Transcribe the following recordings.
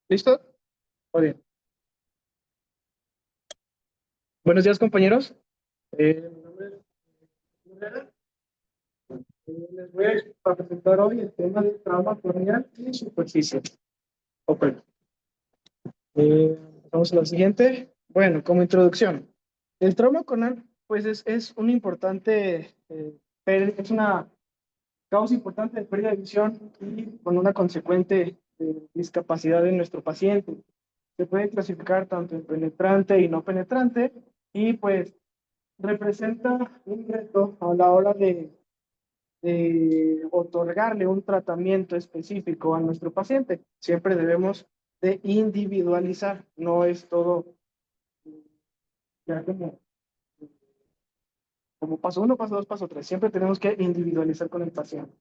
¿Listo? Muy bien. Buenos días, compañeros. Mi nombre es Herrera. Les voy a presentar hoy el tema de trauma corneal y superficie. Ok. Vamos a lo siguiente. Bueno, como introducción, el trauma corneal, pues es un importante, es una causa importante de pérdida de visión y con una consecuente discapacidad en nuestro paciente. Se puede clasificar tanto en penetrante y no penetrante, y pues representa un reto a la hora de otorgarle un tratamiento específico a nuestro paciente. Siempre debemos de individualizar, no es todo ya como paso uno, paso dos, paso tres. Siempre tenemos que individualizar con el paciente.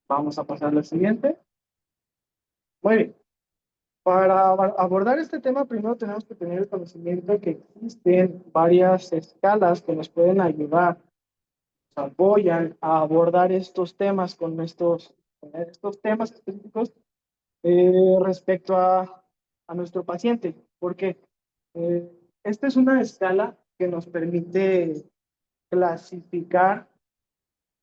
Vamos a pasar al siguiente. Muy bien. Para abordar este tema, primero tenemos que tener el conocimiento que existen varias escalas que nos pueden ayudar, apoyan a abordar estos temas estos temas específicos respecto a nuestro paciente, porque eh, esta es una escala que nos permite clasificar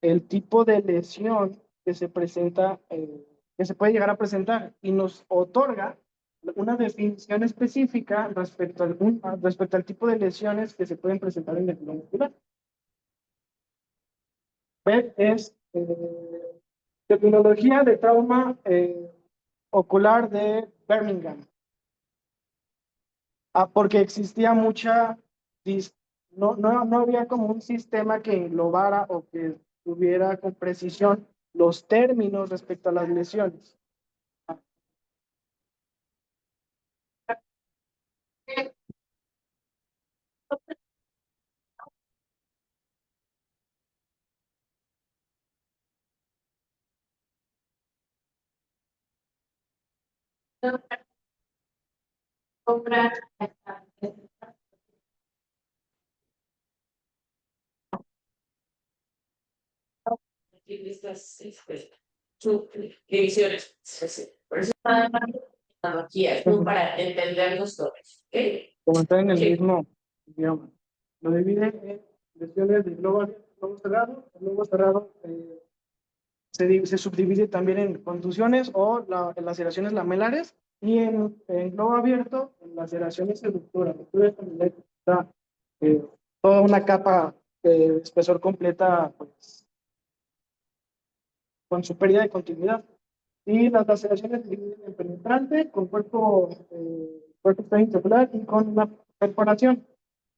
el tipo de lesión que se presenta, que se puede llegar a presentar, y nos otorga una definición específica respecto al tipo de lesiones que se pueden presentar en el globo muscular. PET es Tecnología de Trauma Ocular de Birmingham. Porque existía no había como un sistema que englobara o que tuviera con precisión los términos respecto a las lesiones. Estas divisiones. Por eso analogías, ¿no? Para entendernos todos. ¿Okay? Como está en el Sí. mismo idioma. Lo divide en lesiones de globo cerrado. El globo cerrado se subdivide también en contusiones o laceraciones lamelares, y en globo abierto, en laceraciones seductoras. Está eh, toda una capa de espesor completa, pues, con su pérdida de continuidad. Y las laceraciones se dividen en penetrante, con cuerpo intraocular y con una perforación.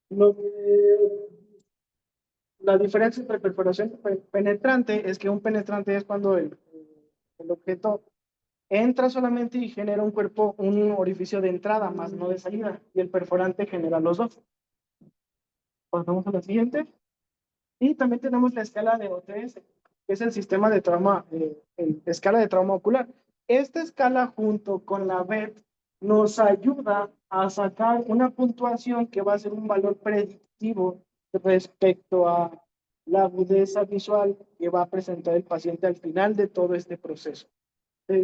Lo que, la diferencia entre perforación y penetrante es que un penetrante es cuando el objeto entra solamente y genera un orificio de entrada, más no de salida, y el perforante genera los dos. Pasamos a la siguiente. Y también tenemos la escala de OTS, que es el sistema de trauma, escala de trauma ocular. Esta escala, junto con la BET, nos ayuda a sacar una puntuación que va a ser un valor predictivo respecto a la agudeza visual que va a presentar el paciente al final de todo este proceso. Se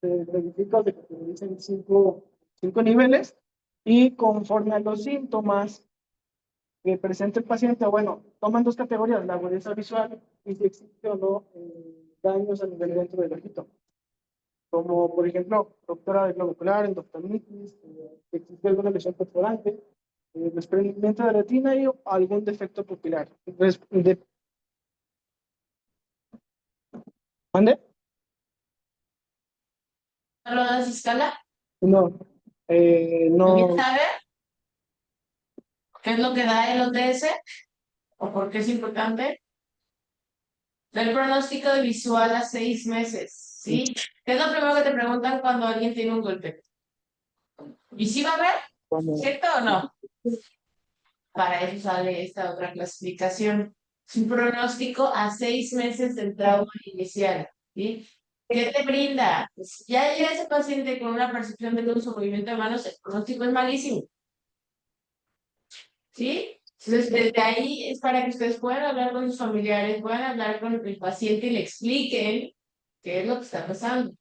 verifica, se categorizan cinco niveles, y conforme a los síntomas que presenta el paciente, bueno, toman dos categorías: la agudeza visual y si existe o no daños a nivel dentro del ojito, como por ejemplo ruptura del globo ocular, endoftalmitis, existe alguna lesión perforante, desprendimiento de retina y algún defecto pupilar. ¿Mande? ¿No lo das escala? No, ¿Alguien no. sabe qué es lo que da el OTS? ¿O por qué es importante? El pronóstico de visual a 6 meses, ¿sí? ¿Qué es lo primero que te preguntan cuando alguien tiene un golpe? ¿Y si va a ver? Como, ¿Cierto o no? Para eso sale esta otra clasificación. Es un pronóstico a 6 meses del trauma inicial, ¿sí? ¿Qué te brinda? Pues ya llega ese paciente con una percepción de luz o movimiento de manos, el pronóstico es malísimo, ¿sí? Entonces, desde ahí es para que ustedes puedan hablar con sus familiares, puedan hablar con el paciente y le expliquen qué es lo que está pasando.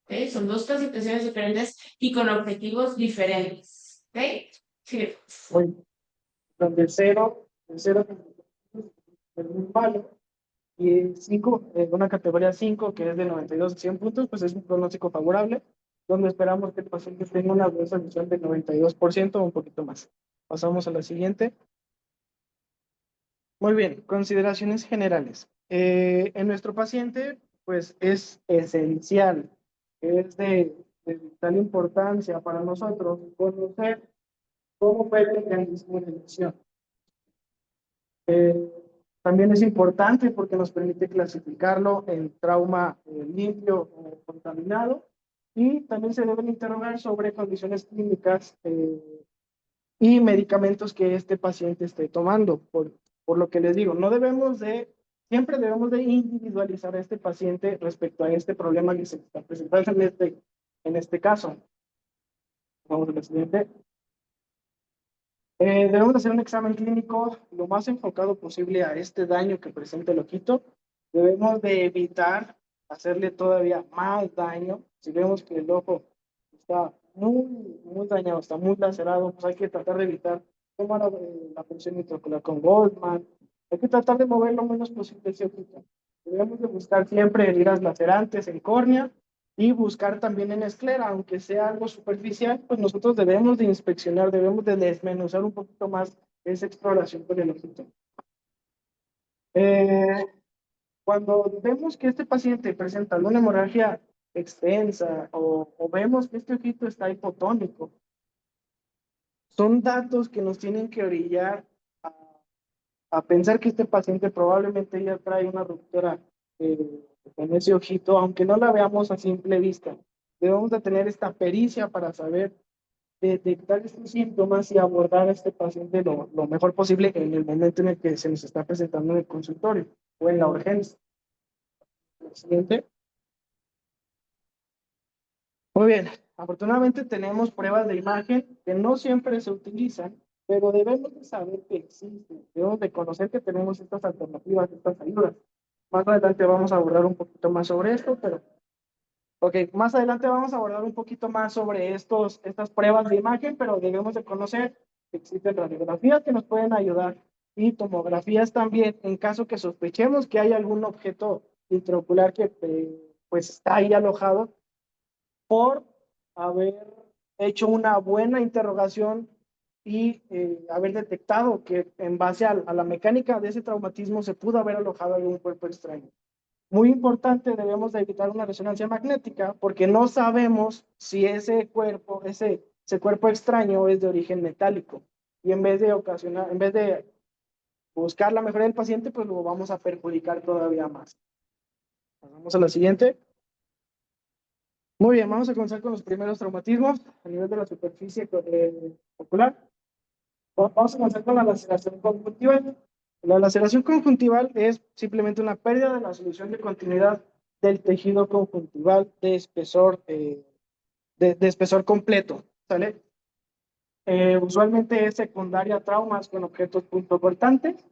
¿Ok? ¿ok? Son dos clasificaciones diferentes y con objetivos diferentes. ¿Ok? Sí. Hoy, donde el cero es muy malo, y 5, una categoría 5 que es de 92 a 100 puntos, pues es un pronóstico favorable, donde esperamos que el paciente tenga una resolución del 92% o un poquito más. Pasamos a la siguiente. Muy bien, consideraciones generales. En nuestro paciente, pues es esencial, es de vital importancia para nosotros conocer cómo fue el mecanismo de lesión. Eh, También es importante porque nos permite clasificarlo en trauma limpio o contaminado, y también se deben interrogar sobre condiciones clínicas y medicamentos que este paciente esté tomando. Por lo que les digo, siempre debemos de individualizar a este paciente respecto a este problema que se está presentando en este caso. Vamos a la siguiente. Debemos hacer un examen clínico lo más enfocado posible a este daño que presenta el ojito. Debemos de evitar hacerle todavía más daño. Si vemos que el ojo está muy dañado, está muy lacerado, pues hay que tratar de evitar tomar la presión intraocular con Goldman. Hay que tratar de mover lo menos posible ese ojito. Debemos de buscar siempre heridas lacerantes en córnea y buscar también en esclera, aunque sea algo superficial, pues nosotros debemos de inspeccionar, debemos de desmenuzar un poquito más esa exploración con el ojito. Eh, Cuando vemos que este paciente presenta una hemorragia extensa o vemos que este ojito está hipotónico, son datos que nos tienen que orillar a, a pensar que este paciente probablemente ya trae una ruptura en ese ojito, aunque no la veamos a simple vista. Debemos de tener esta pericia para saber detectar estos síntomas y abordar a este paciente lo mejor posible en el momento en el que se nos está presentando en el consultorio o en la urgencia. La siguiente. Muy bien, afortunadamente tenemos pruebas de imagen que no siempre se utilizan, pero debemos de saber que existen, debemos de conocer que tenemos estas alternativas, estas ayudas. Más adelante vamos a abordar un poquito más sobre esto, pero más adelante vamos a abordar un poquito más sobre estas pruebas de imagen, pero debemos de conocer que existen radiografías que nos pueden ayudar y tomografías también en caso que sospechemos que hay algún objeto intraocular que pues está ahí alojado por haber hecho una buena interrogación y haber detectado que en base a la mecánica de ese traumatismo se pudo haber alojado algún cuerpo extraño. Muy importante, debemos de evitar una resonancia magnética porque no sabemos si ese cuerpo extraño es de origen metálico. Y en vez de buscar la mejoría del paciente, pues lo vamos a perjudicar todavía más. Pasamos a la siguiente. Muy bien, vamos a comenzar con los primeros traumatismos a nivel de la superficie ocular. Vamos a comenzar con la laceración conjuntival. La laceración conjuntival es simplemente una pérdida de la solución de continuidad del tejido conjuntival de espesor completo, ¿sale? Usualmente es secundaria a traumas con objetos punzocortantes.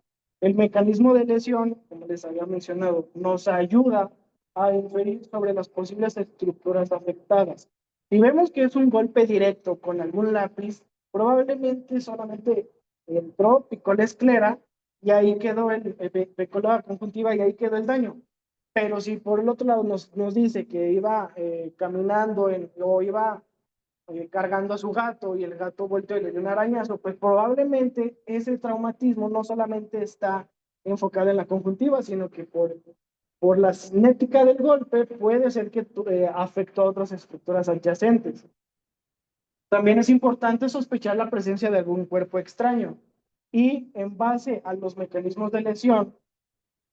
El mecanismo de lesión, como les había mencionado, nos ayuda a inferir sobre las posibles estructuras afectadas. Si vemos que es un golpe directo con algún lápiz, probablemente solamente entró, picó la esclera y ahí quedó picó la conjuntiva y ahí quedó el daño. Pero si por el otro lado nos dice que iba caminando o iba cargando a su gato y el gato volteó y le dio un arañazo, pues probablemente ese traumatismo no solamente está enfocado en la conjuntiva, sino que por la cinética del golpe puede ser que afectó a otras estructuras adyacentes. También es importante sospechar la presencia de algún cuerpo extraño y en base a los mecanismos de lesión,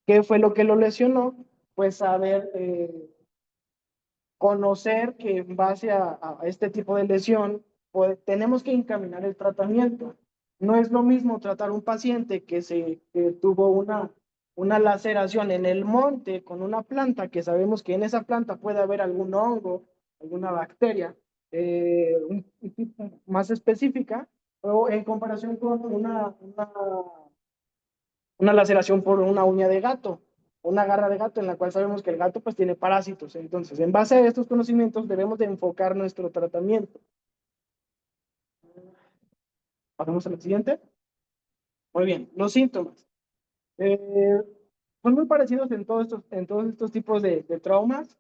qué fue lo que lo lesionó, pues saber conocer que en base a este tipo de lesión, pues, tenemos que encaminar el tratamiento. No es lo mismo tratar un paciente que tuvo una laceración en el monte con una planta, que sabemos que en esa planta puede haber algún hongo, alguna bacteria, un tipo más específica, o en comparación con una laceración por una uña de gato una garra de gato en la cual sabemos que el gato pues tiene parásitos. Entonces, en base a estos conocimientos debemos de enfocar nuestro tratamiento. Pasamos a la siguiente. Muy bien, los síntomas. Eh, Son muy parecidos en todos estos tipos de traumas.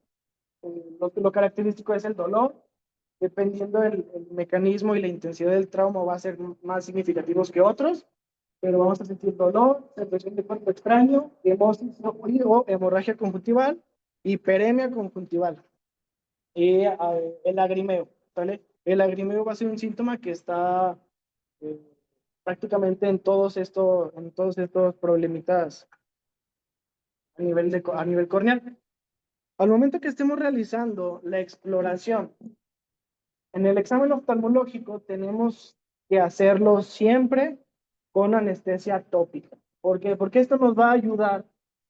Lo característico es el dolor. Dependiendo del mecanismo y la intensidad del trauma, va a ser más significativos que otros, pero vamos a sentir dolor, sensación de cuerpo extraño, hemosis o hemorragia conjuntival, hiperemia conjuntival y el lagrimeo, ¿vale? El lagrimeo va a ser un síntoma que está eh, prácticamente en todos estos problemitas a nivel corneal. Al momento que estemos realizando la exploración, en el examen oftalmológico tenemos que hacerlo siempre con anestesia tópica. ¿Por qué? Porque esto nos va a ayudar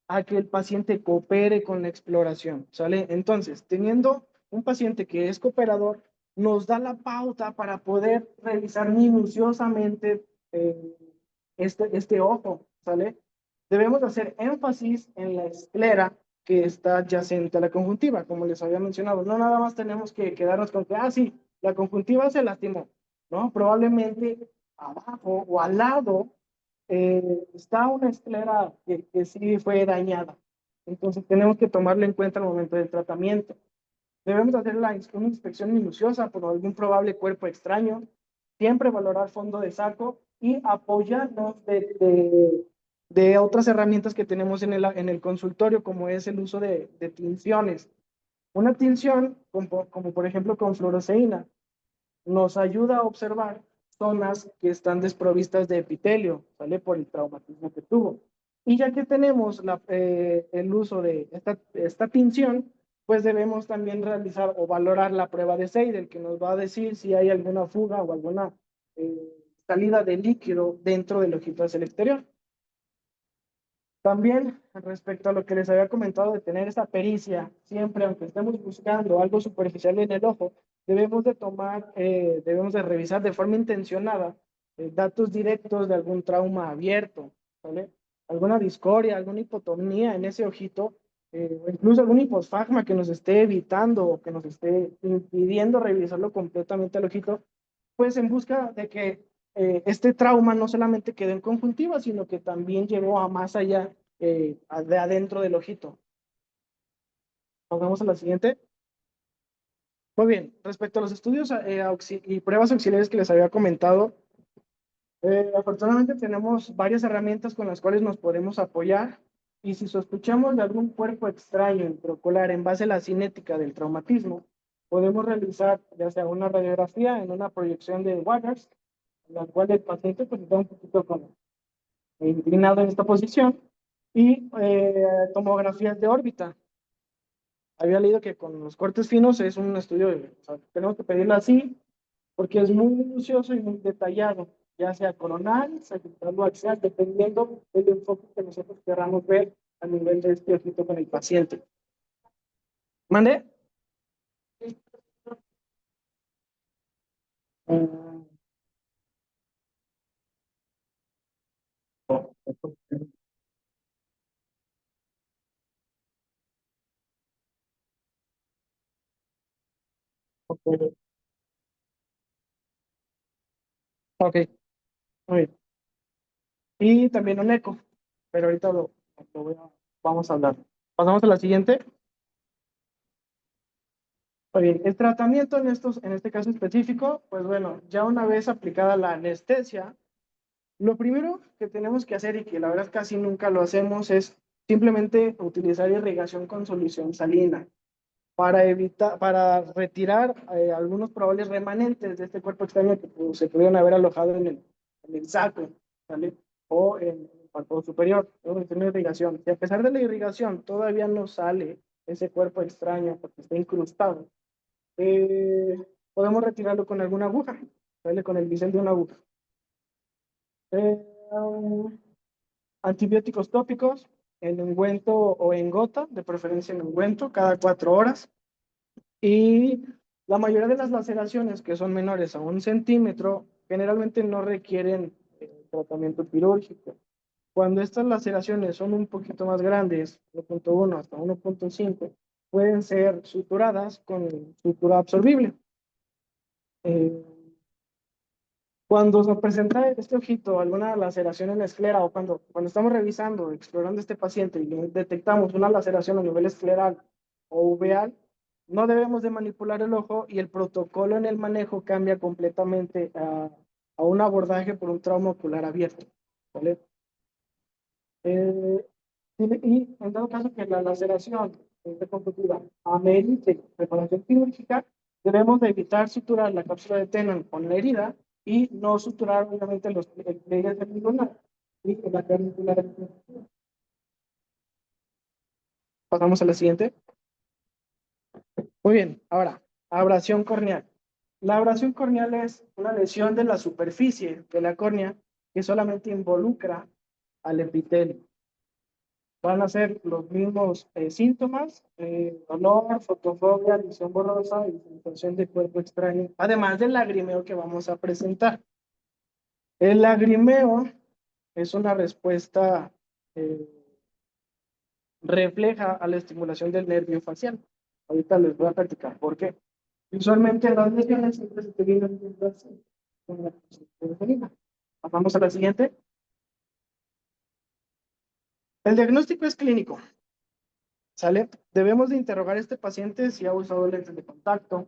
a que el paciente coopere con la exploración, ¿sale? Entonces, teniendo un paciente que es cooperador, nos da la pauta para poder revisar minuciosamente eh, este ojo, ¿sale? Debemos hacer énfasis en la esclera que está adyacente a la conjuntiva, como les había mencionado. No nada más tenemos que quedarnos con que, sí, la conjuntiva se lastimó, ¿no? Probablemente abajo o al lado está una esclera que sí fue dañada. Entonces tenemos que tomarlo en cuenta al momento del tratamiento. Debemos hacer una inspección minuciosa por algún probable cuerpo extraño, siempre valorar fondo de saco y apoyarnos de otras herramientas que tenemos en el consultorio, como es el uso de tinciones. Una tinción, como por ejemplo con fluoresceína, nos ayuda a observar zonas que están desprovistas de epitelio, ¿sale? Por el traumatismo que tuvo. Y ya que tenemos el uso de esta tinción, pues debemos también realizar o valorar la prueba de Seidel, que nos va a decir si hay alguna fuga o alguna eh, salida de líquido dentro del ojito hacia el exterior. También respecto a lo que les había comentado de tener esa pericia, siempre aunque estemos buscando algo superficial en el ojo, debemos de revisar de forma intencionada datos directos de algún trauma abierto, ¿vale? Alguna discoria, alguna hipotonía en ese ojito, o incluso algún hiposfagma que nos esté evitando o que nos esté impidiendo revisarlo completamente al ojito, pues en busca de que este trauma no solamente quedó en conjuntiva, sino que también llegó a más allá de adentro del ojito. Vamos a la siguiente. Muy bien, respecto a los estudios y pruebas auxiliares que les había comentado, afortunadamente tenemos varias herramientas con las cuales nos podemos apoyar y si sospechamos de algún cuerpo extraño intraocular en base a la cinética del traumatismo, podemos realizar ya sea una radiografía en una proyección de Waters, en la cual el paciente pues, está un poquito como inclinado en esta posición, y tomografías de órbita. Había leído que con los cortes finos es un estudio, o sea, tenemos que pedirlo así, porque es muy minucioso y muy detallado, ya sea coronal, sagittal o axial, dependiendo del enfoque que nosotros queramos ver a nivel de este ojito con el paciente. ¿Mande? Uh, ok, ok, muy bien. Y también un eco, pero ahorita vamos a hablar. Pasamos a la siguiente. Muy bien, el tratamiento en este caso específico, pues bueno, ya una vez aplicada la anestesia, lo primero que tenemos que hacer y que la verdad casi nunca lo hacemos es simplemente utilizar irrigación con solución salina para retirar algunos probables remanentes de este cuerpo extraño que pues, se pudieron haber alojado en el saco, ¿vale? O en el párpado superior. Tenemos que tener irrigación. Si a pesar de la irrigación todavía no sale ese cuerpo extraño porque está incrustado, eh, podemos retirarlo con alguna aguja, ¿vale? Con el bisel de una aguja. Eh, um, Antibióticos tópicos en ungüento o en gota, de preferencia en ungüento, cada 4 horas. Y la mayoría de las laceraciones que son menores a 1 centímetro generalmente no requieren tratamiento quirúrgico. Cuando estas laceraciones son un poquito más grandes, 1.1 hasta 1.5, pueden ser suturadas con sutura absorbible. Eh, Cuando se presenta este ojito alguna laceración en la esclera o cuando estamos revisando, explorando este paciente y detectamos una laceración a nivel escleral o uveal, no debemos de manipular el ojo y el protocolo en el manejo cambia completamente a un abordaje por un trauma ocular abierto. ¿Vale? Y en dado caso que la laceración de conjuntiva amerite preparación quirúrgica, debemos de evitar suturar la cápsula de Tenon con la herida y no suturar obviamente los pliegues del lunar y la clavícula. Pasamos a la siguiente. Muy bien, ahora, abrasión corneal. La abrasión corneal es una lesión de la superficie de la córnea que solamente involucra al epitelio. Van a ser los mismos síntomas, dolor, fotofobia, visión borrosa y sensación de cuerpo extraño, además del lagrimeo que vamos a presentar. El lagrimeo es una respuesta eh, refleja a la estimulación del nervio facial. Ahorita les voy a platicar por qué. Usualmente las lesiones siempre se terminan con la conjuntivitis. Pasamos a la siguiente. El diagnóstico es clínico. ¿Sale? Debemos de interrogar a este paciente si ha usado lentes de contacto,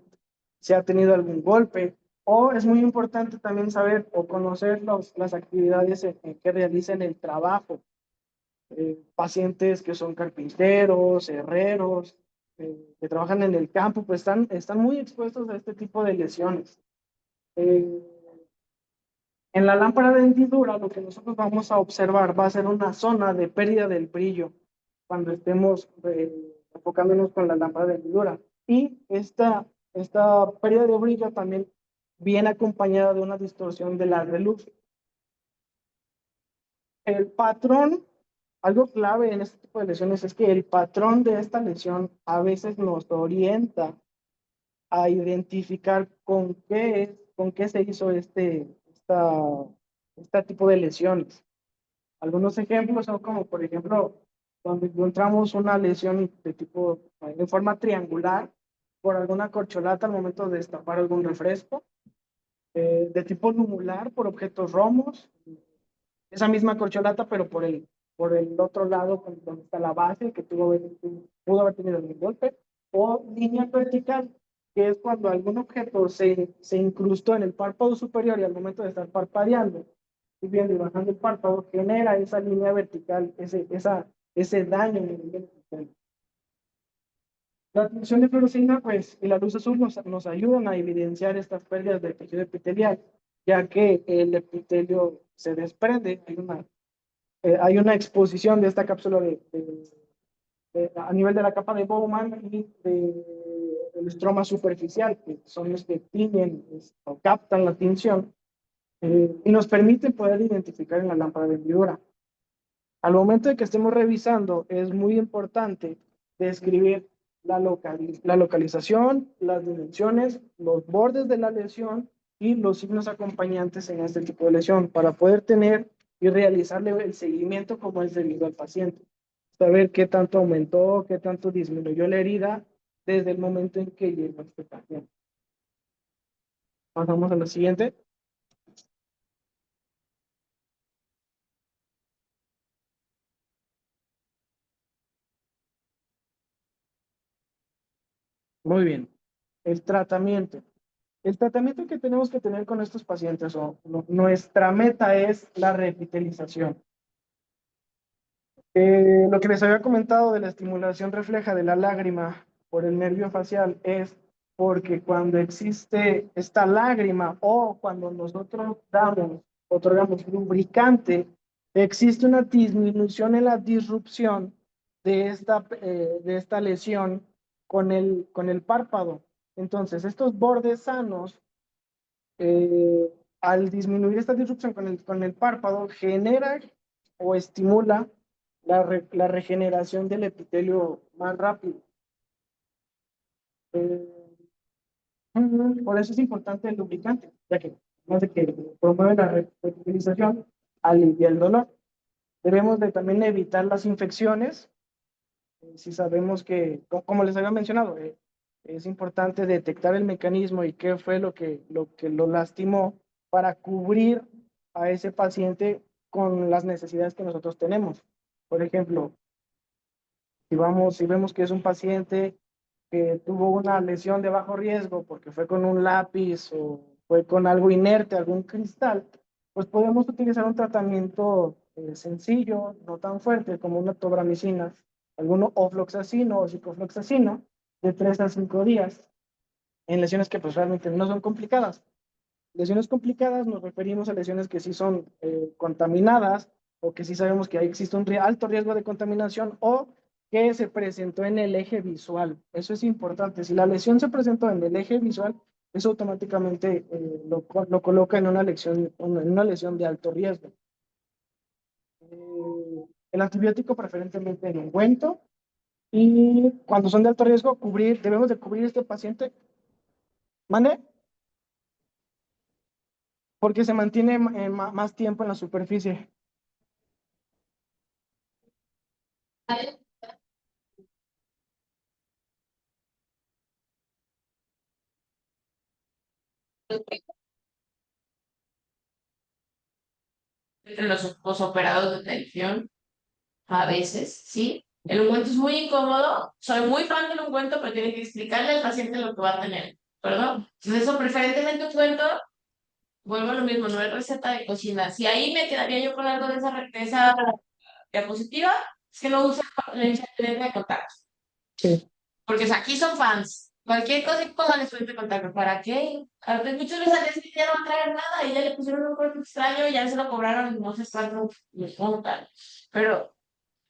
si ha tenido algún golpe, o es muy importante también saber o conocer las actividades que realiza en el trabajo. Pacientes que son carpinteros, herreros, que trabajan en el campo, pues están muy expuestos a este tipo de lesiones. Eh, en la lámpara de hendidura, lo que nosotros vamos a observar va a ser una zona de pérdida del brillo cuando estemos enfocándonos con la lámpara de hendidura. Y esta pérdida de brillo también viene acompañada de una distorsión del haz de luz. El patrón, algo clave en este tipo de lesiones es que el patrón de esta lesión a veces nos orienta a identificar con qué se hizo este tipo de lesiones. Algunos ejemplos son como, por ejemplo, cuando encontramos una lesión de tipo, en forma triangular, por alguna corcholata al momento de destapar algún refresco, de tipo numular por objetos romos, esa misma corcholata, pero por el otro lado, donde está la base, que pudo haber tenido algún golpe, o línea vertical, que es cuando algún objeto se incrustó en el párpado superior y al momento de estar parpadeando, subiendo y bajando el párpado, genera esa línea vertical, ese daño en el nivel vertical. La tinción de fluoresceína, pues, y la luz azul nos ayudan a evidenciar estas pérdidas del tejido epitelial, ya que el epitelio se desprende, hay una exposición de esta cápsula a nivel de la capa de Bowman y del estroma superficial, que son los que tiñen o captan la tinción, y nos permite poder identificar en la lámpara de hendidura. Al momento de que estemos revisando, es muy importante describir la localización, las dimensiones, los bordes de la lesión y los signos acompañantes en este tipo de lesión para poder tener y realizarle el seguimiento como es debido al paciente. Saber qué tanto aumentó, qué tanto disminuyó la herida desde el momento en que llegó este paciente. Pasamos a la siguiente. Muy bien. El tratamiento. El tratamiento que tenemos que tener con estos pacientes, nuestra meta es la revitalización. Lo que les había comentado de la estimulación refleja de la lágrima por el nervio facial es porque cuando existe esta lágrima o cuando nosotros otorgamos lubricante, existe una disminución en la disrupción de esta lesión con el párpado. Entonces, estos bordes sanos, al disminuir esta disrupción con el párpado, genera o estimula la regeneración del epitelio más rápido. Eh, por eso es importante el lubricante, ya que además de que promueve la revitalización, alivia el dolor. Debemos de también evitar las infecciones. Si sabemos que, como les había mencionado, es importante detectar el mecanismo y qué fue lo que lo lastimó para cubrir a ese paciente con las necesidades que nosotros tenemos. Por ejemplo, si vemos que es un paciente que tuvo una lesión de bajo riesgo porque fue con un lápiz o fue con algo inerte, algún cristal, pues podemos utilizar un tratamiento sencillo, no tan fuerte como una tobramicina, alguno ofloxacino o ciclofloxacino de 3 a 5 días en lesiones que pues realmente no son complicadas. Lesiones complicadas nos referimos a lesiones que sí son contaminadas o que sí sabemos que ahí existe un alto riesgo de contaminación o que se presentó en el eje visual. Eso es importante. Si la lesión se presentó en el eje visual, eso automáticamente lo coloca en una lesión de alto riesgo. El antibiótico preferentemente en ungüento y cuando son de alto riesgo, debemos de cubrir este paciente. ¿Mande? Porque se mantiene más tiempo en la superficie. Entre los posoperados de televisión, a veces, ¿sí? El ungüento es muy incómodo. Soy muy fan del ungüento, pero tiene que explicarle al paciente lo que va a tener, ¿perdón? Entonces, eso preferentemente ungüento, vuelvo a lo mismo, no es receta de cocina. Si ahí me quedaría yo con algo de esa diapositiva, es que no usa lente de contacto. Sí. Porque o sea, aquí son fans. Cualquier cosa que pongan les de contacto. ¿Para qué? A veces muchos les salen que ya no van a traer nada y ya le pusieron un cuerpo extraño y ya se lo cobraron no sé cuánto les montan. Pero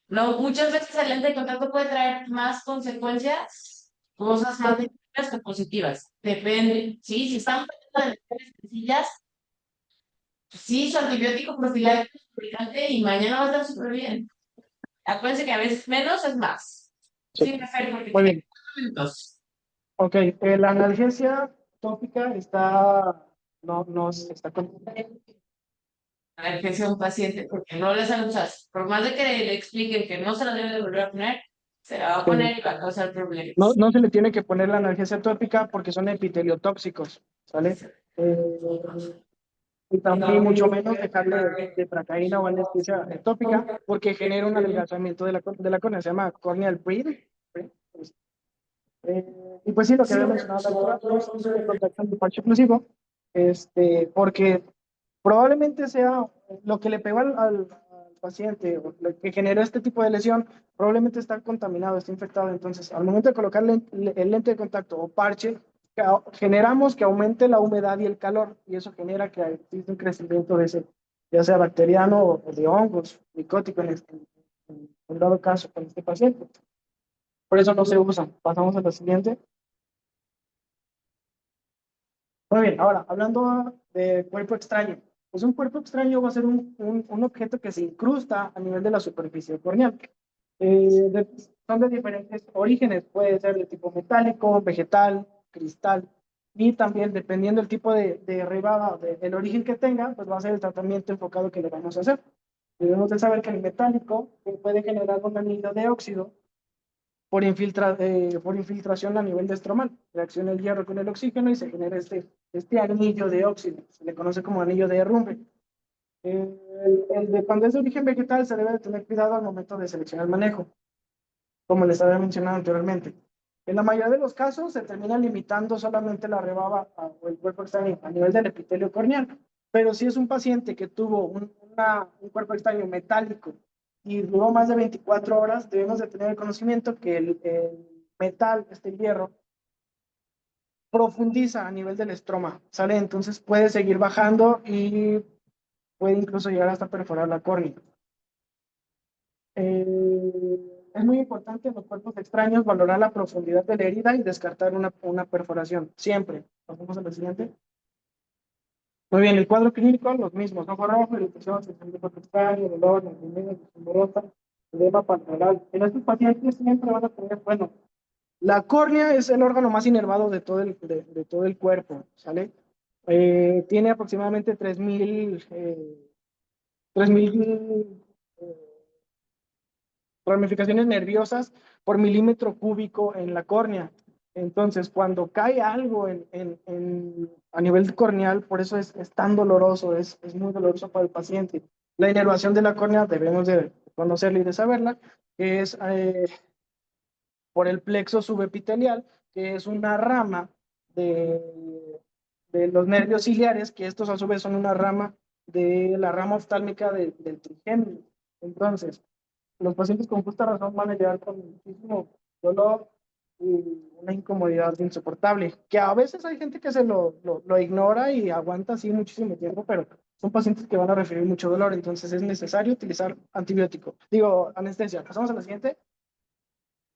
no, muchas veces el lente de contacto puede traer más consecuencias, cosas más negativas que positivas. Depende. Sí, si están de lesiones sencillas, pues sí, su antibiótico profiláctico es aplicante y mañana va a estar súper bien. Acuérdense que a veces menos es más. Sí. Sí, Rafael, porque Muy bien. minutos. Ok, la analgesia tópica está Emergencia a un paciente porque no les han usado. Por más de que le expliquen que no se la debe de volver a poner, se la va a poner y va a causar no, problemas. no se le tiene que poner la analgesia tópica porque son epiteliotóxicos, ¿sale? Eh, y también mucho menos dejarle de pracaína o anestesia tópica porque genera un adelgazamiento de la córnea, se llama corneal breathing. Y pues sí, lo que había mencionado la doctora, no es de contacto de parche oclusivo, porque probablemente sea lo que le pegó al paciente, o lo que generó este tipo de lesión, probablemente está contaminado, está infectado. Entonces, al momento de colocarle el lente de contacto o parche, generamos que aumente la humedad y el calor, y eso genera que existe un crecimiento de ese, ya sea bacteriano o de hongos, micótico en dado caso con este paciente. Por eso no se usa. Pasamos a la siguiente. Muy bien, ahora, hablando de cuerpo extraño. Pues un cuerpo extraño va a ser un objeto que se incrusta a nivel de la superficie corneal. Son de diferentes orígenes, puede ser de tipo metálico, vegetal, cristal, y también dependiendo del tipo de rebaba, del origen que tenga, pues va a ser el tratamiento enfocado que le vamos a hacer. Debemos de saber que el metálico puede generar un anillo de óxido por infiltración a nivel de estromal. Reacciona el hierro con el oxígeno y se genera este anillo de óxido. Se le conoce como anillo de derrumbe. Cuando es de origen vegetal se debe de tener cuidado al momento de seleccionar el manejo, como les había mencionado anteriormente. En la mayoría de los casos se termina limitando solamente la rebaba o el cuerpo extraño a nivel del epitelio corneal, pero si es un paciente que tuvo un cuerpo extraño metálico y duró más de 24 horas, debemos de tener el conocimiento que el metal, el hierro, profundiza a nivel del estroma, ¿sale? Entonces puede seguir bajando y puede incluso llegar hasta perforar la córnea. Es muy importante en los cuerpos extraños valorar la profundidad de la herida y descartar una perforación, siempre. Pasamos al siguiente. Muy bien, el cuadro clínico, los mismos, ojo rojo, irritación, sensación de cuerpo extraño, dolor, movimiento, dolorosa, edema pantral. En estos pacientes siempre van a tener, bueno, la córnea es el órgano más inervado de todo el cuerpo, ¿sale? Tiene aproximadamente 3.000 ramificaciones nerviosas por milímetro cúbico en la córnea. Entonces, cuando cae algo a nivel corneal, por eso es tan doloroso, es muy doloroso para el paciente. La inervación de la córnea debemos de conocerla y de saberla, que es por el plexo subepitelial, que es una rama de los nervios ciliares, que estos a su vez son una rama de la rama oftálmica del trigémino. Entonces, los pacientes con justa razón van a llegar con muchísimo dolor y una incomodidad insoportable, que a veces hay gente que lo ignora y aguanta así muchísimo tiempo, pero son pacientes que van a referir mucho dolor, entonces es necesario utilizar antibiótico. Digo, anestesia. Pasamos a la siguiente.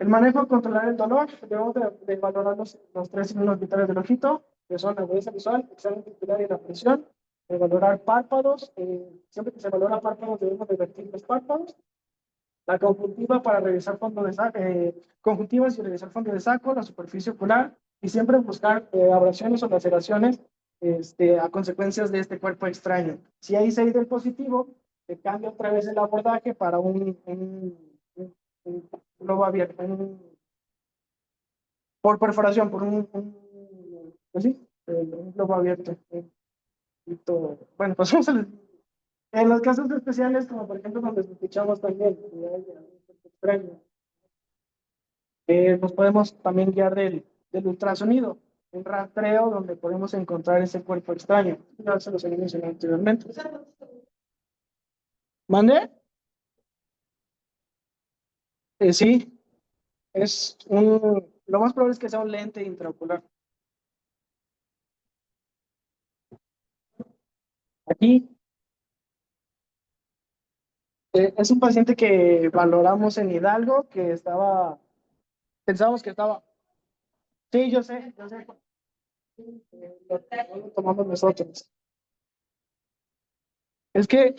El manejo, controlar el dolor, debemos de valorar los tres signos vitales del ojito, que son la agudeza visual, examen pupila y la presión, valorar párpados, siempre que se valora párpados debemos de vertir los párpados, la conjuntiva para revisar fondo de saco, conjuntivas y revisar fondo de saco, la superficie ocular, y siempre buscar abrasiones o laceraciones a consecuencias de este cuerpo extraño. Si hay 6 del positivo, se cambia otra vez el abordaje para un globo abierto, por perforación, por pues sí, un globo abierto. Y todo. Bueno, pues en los casos especiales, como por ejemplo donde escuchamos también, que hay algún cuerpo extraño, nos podemos también guiar del ultrasonido, un rastreo donde podemos encontrar ese cuerpo extraño. Ya se los había mencionado anteriormente. ¿Mande? Sí, lo más probable es que sea un lente intraocular. Aquí es un paciente que valoramos en Hidalgo, pensábamos que estaba, sí, yo sé, lo tomamos nosotros. Es que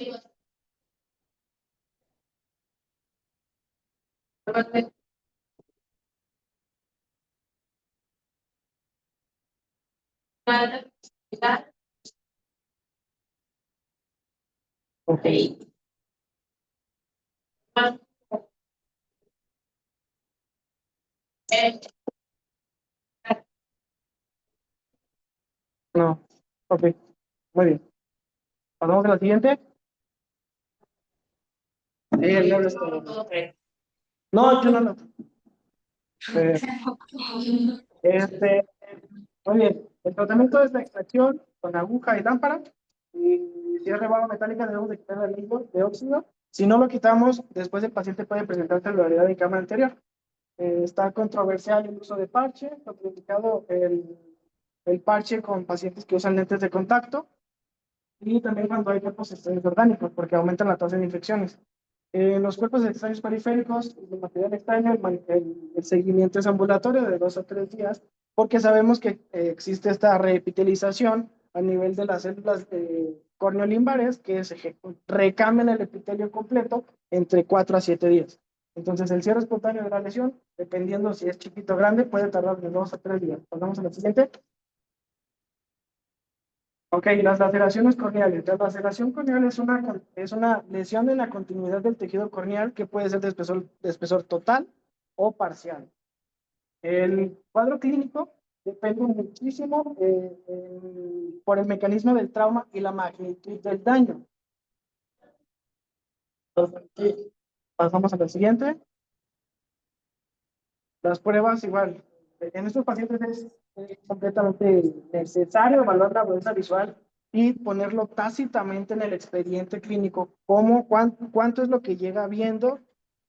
ok. No, ok, muy bien. Pasamos a la siguiente. No, yo no lo. Eh, este, muy bien. El tratamiento de esta extracción con aguja y lámpara. Y si es rebarba metálica, debemos de quitar el hilo de óxido. Si no lo quitamos, después el paciente puede presentar celularidad en cámara anterior. Está controversial el uso de parche, contraindicado el parche con pacientes que usan lentes de contacto y también cuando hay cuerpos extraños orgánicos, porque aumentan la tasa de infecciones. Los cuerpos extraños periféricos, el material extraño, el seguimiento es ambulatorio de 2 a 3 días, porque sabemos que existe esta reepitelización a nivel de las células corneolimbares que se recambian el epitelio completo entre 4 a 7 días. Entonces, el cierre espontáneo de la lesión, dependiendo si es chiquito o grande, puede tardar de 2 a 3 días. Pasamos a la siguiente. Ok, las laceraciones corneales. La laceración corneal es una lesión en la continuidad del tejido corneal que puede ser de espesor total o parcial. El cuadro clínico depende muchísimo por el mecanismo del trauma y la magnitud del daño. Entonces, pasamos a la siguiente. Las pruebas igual. En estos pacientes es completamente necesario evaluar la agudeza visual y ponerlo tácitamente en el expediente clínico, cuánto es lo que llega viendo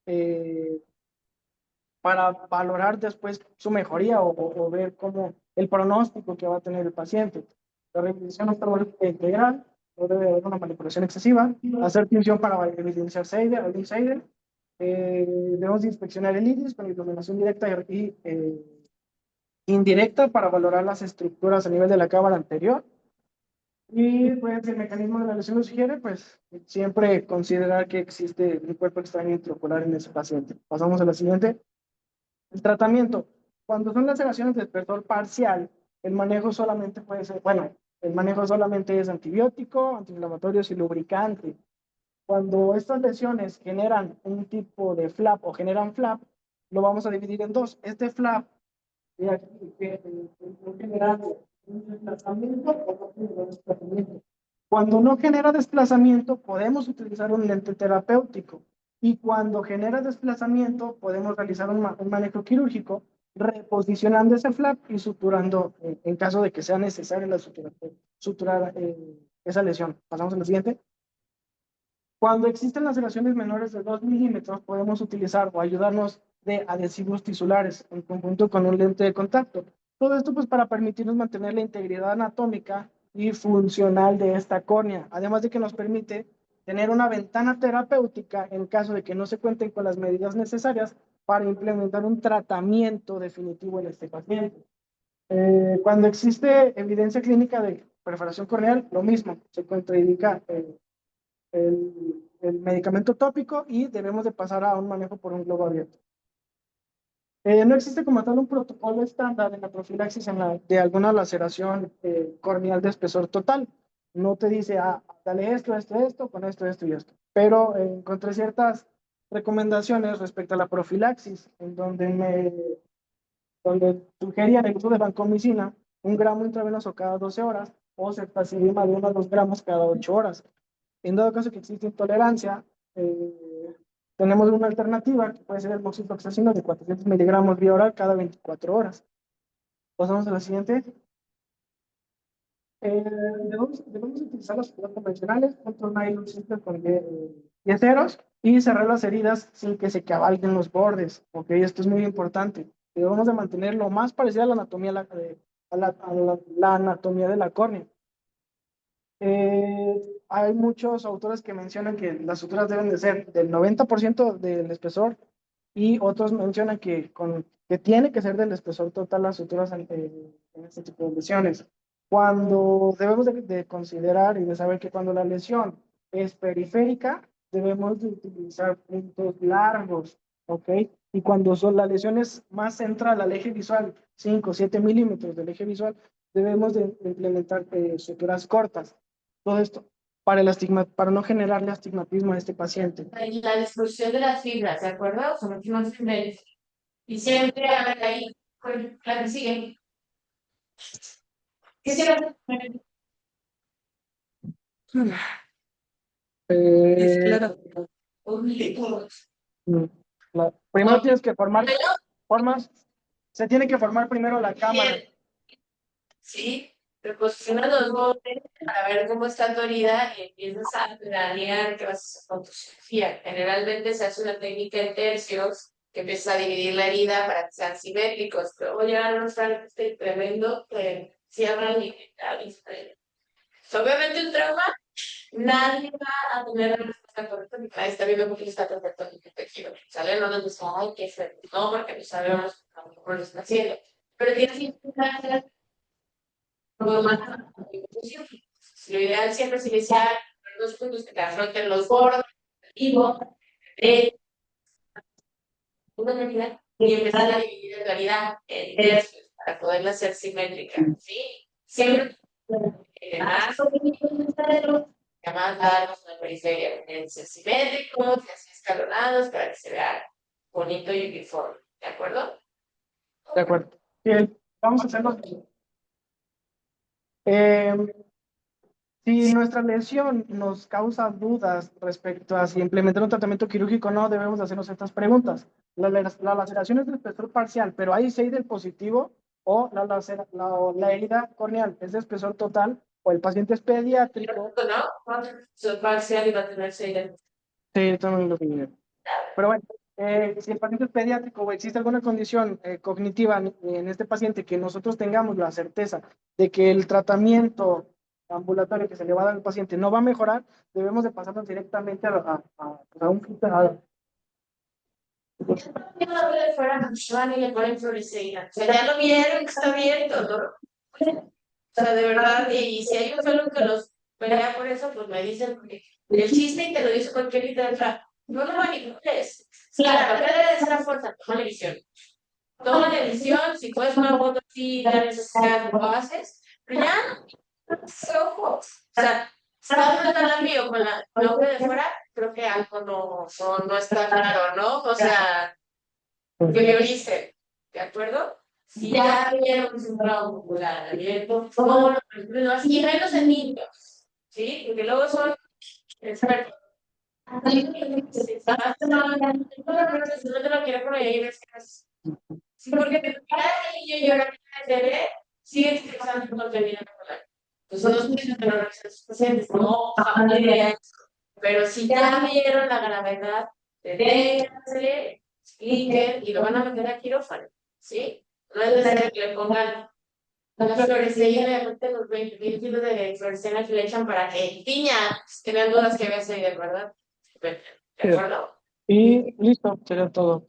eh, para valorar después su mejoría o ver cómo el pronóstico que va a tener el paciente. La revisión oftalmológica integral, no debe haber una manipulación excesiva, hacer tinción para evidenciar Seider, debemos de inspeccionar el iris con iluminación directa y indirecta para valorar las estructuras a nivel de la cámara anterior. Y pues el mecanismo de la lesión lo sugiere, pues siempre considerar que existe un cuerpo extraño intraocular en ese paciente. Pasamos a la siguiente. El tratamiento. Cuando son laceraciones de espesor parcial, el manejo solamente puede ser, bueno, el manejo solamente es antibiótico, antiinflamatorios y lubricante. Cuando estas lesiones generan un tipo de flap o generan flap, lo vamos a dividir en dos. Este flap de aquí, que genera un desplazamiento o no genera desplazamiento. Cuando no genera desplazamiento, podemos utilizar un lente terapéutico. Y cuando genera desplazamiento, podemos realizar un manejo quirúrgico reposicionando ese flap y suturando, en caso de que sea necesario la suturar esa lesión. Pasamos a la siguiente. Cuando existen laceraciones menores de 2 milímetros, podemos utilizar o ayudarnos de adhesivos tisulares en conjunto con un lente de contacto. Todo esto pues para permitirnos mantener la integridad anatómica y funcional de esta córnea, además de que nos permite tener una ventana terapéutica en caso de que no se cuenten con las medidas necesarias para implementar un tratamiento definitivo en este paciente. Cuando existe evidencia clínica de perforación corneal, lo mismo, se contraindica el medicamento tópico y debemos de pasar a un manejo por un globo abierto. No existe como tal un protocolo estándar en la profilaxis de alguna laceración corneal de espesor total. No te dice, dale esto, con esto y esto. Pero encontré ciertas recomendaciones respecto a la profilaxis, en donde sugerían el uso de vancomicina, 1 gramo intravenoso cada 12 horas, o ceftazidima de 1 a 2 gramos cada 8 horas. En dado caso que existe intolerancia, tenemos una alternativa que puede ser el moxifloxacino de 400 miligramos vía oral cada 24 horas. Pasamos a la siguiente. Debemos utilizar los cuidados convencionales, otros nylon simple con yeseros y cerrar las heridas sin que se cabalguen los bordes. Ok, esto es muy importante. Debemos de mantener lo más parecido a la anatomía, la anatomía de la córnea. Hay muchos autores que mencionan que las suturas deben de ser del 90% del espesor y otros mencionan que tiene que ser del espesor total las suturas en este tipo de lesiones. Cuando debemos de considerar y de saber que cuando la lesión es periférica, debemos de utilizar puntos largos, ¿ok? Y cuando son las lesiones más central al eje visual, 5 o 7 milímetros del eje visual, debemos de implementar suturas cortas. Todo esto para no generarle astigmatismo a este paciente. La disposición de las fibras, ¿de acuerdo? Sometimos primeros. Y siempre a ver ahí, con la que sigue. ¿Qué se va Eh, Primero tienes que se tiene que formar primero la cámara. Sí, reposicionas los bordes para ver cómo está tu herida y empiezas a planear qué vas a hacer con tu cirugía. Generalmente se hace una técnica en tercios que empieza a dividir la herida para que sean simétricos, pero voy a llegar a mostrar este tremendo cierra y obviamente un trauma, nadie va a tener la respuesta correcta porque nadie está viendo porque está perfecto en el tejido. ¿Sale? No nos dice, ay, qué feo. No, porque no sabemos a lo mejor lo está haciendo. Pero tienes que intentar lo ideal siempre es iniciar con 2 puntos que te afronten los bordes de una unidad y empezar a dividir en realidad en tercios para poderla hacer simétrica. ¿Sí? Siempre más darnos una periferia en ser simétricos y así escalonados para que se vea bonito y uniforme. ¿De acuerdo? De acuerdo. Bien, vamos a hacerlo. Si nuestra lesión nos causa dudas respecto a si implementar un tratamiento quirúrgico o no, debemos hacernos estas preguntas. La laceración es del espesor parcial, pero hay 6 del positivo, o la herida corneal es de espesor total, o el paciente es pediátrico. ¿No? Son parcial y va a tener 6. Sí, también lo opinión. Pero bueno, si el paciente es pediátrico o existe alguna condición cognitiva en este paciente que nosotros tengamos la certeza de que el tratamiento ambulatorio que se le va a dar al paciente no va a mejorar, debemos de pasarnos directamente a un filtrador. Y le ponen fluoresceína. O sea, ya lo vieron que está abierto, ¿no? O sea, de verdad, y si hay un solo que los pelea por eso, pues me dicen, el chiste y te lo dice cualquier literatura, no lo manipules. Claro, ¿qué debe de ser la fuerza? Toma la visión. Toma la visión, si puedes una foto así, la necesidad, lo haces, pero ya, ojos. O sea, está tratando el mío con la hoja de fuera, pero no está claro, ¿no? O sea, prioricen, ¿de acuerdo? Si ya vieron que es un trauma muscular abierto, no, y menos en niños, ¿sí? Porque luego son expertos. No te lo quiero prohibir, sí, porque cada niño llora en el bebé, sigue utilizando el contenido escolar. Entonces, no estoy diciendo que no revisen sus pacientes, no, jamás diría eso. Pero si ya vieron la gravedad, deténganse, expliquen y lo van a meter a quirófano, ¿sí? No es necesario que le pongan la florecilla, le meten los 20 kilos de florecilla que le echan para que piña, tenían dudas que había salido, ¿verdad? ¿De acuerdo? Y listo, sería todo.